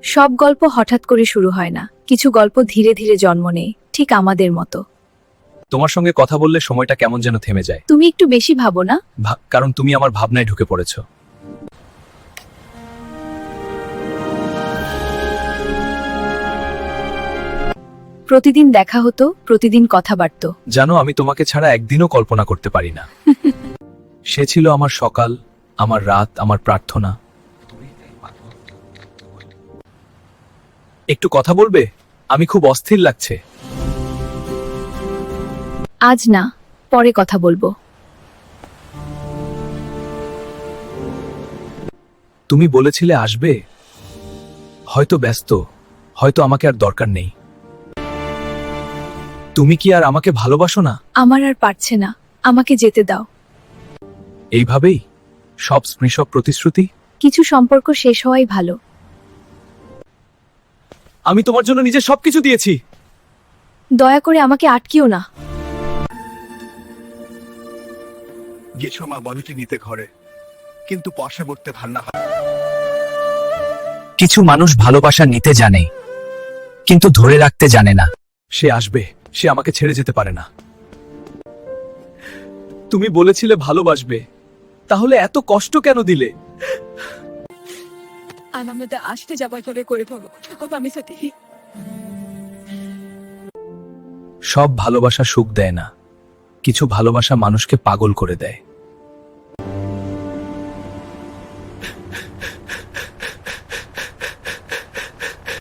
সব গল্প হঠাৎ করে শুরু হয় না, কিছু গল্প ধীরে ধীরে জন্ম নেয়, ঠিক আমাদের মতো। তোমার সঙ্গে কথা বললে সময়টা কেমন যেন থেমে যায়। তুমি একটু বেশি ভাবো না? কারণ তুমি আমার ভাবনায় ঢুকে পড়েছো। প্রতিদিন দেখা হতো, প্রতিদিন কথা বাড়তো। জানো, আমি তোমাকে ছাড়া একদিনও কল্পনা করতে পারি না। সে ছিল আমার সকাল, আমার রাত, আমার প্রার্থনা। একটু কথা বলবে? আমি খুব অস্থির লাগছে। আজ না, পরে কথা বলবো। তুমি বলেছিলে আসবে। হয়তো ব্যস্ত, হয়তো আমাকে আর দরকার নেই। তুমি কি আর আমাকে ভালোবাসো না? আমার আর পারছে না, আমাকে যেতে দাও। এইভাবেই সব স্পৃশক প্রতিশ্রুতি। কিছু সম্পর্ক শেষ হওয়াই ভালো। আমি তোমার জন্য নিজের সবকিছু দিয়েছি। দয়া করে আমাকে আটকিও না। গেছো মা বলতে নিতে ঘরে, কিন্তু পয়সা করতে ভাল না। কিছু মানুষ ভালোবাসা নিতে জানে, কিন্তু ধরে রাখতে জানে না। সে আসবে, সে আমাকে ছেড়ে যেতে পারে না। তুমি বলেছিলে ভালোবাসবে, তাহলে এত কষ্ট কেন দিলে? আমাদের আসতে যাবার করে করে ফেলো আমি সাথে। সব ভালোবাসা সুখ দেয় না, কিছু ভালোবাসা মানুষকে পাগল করে দেয়।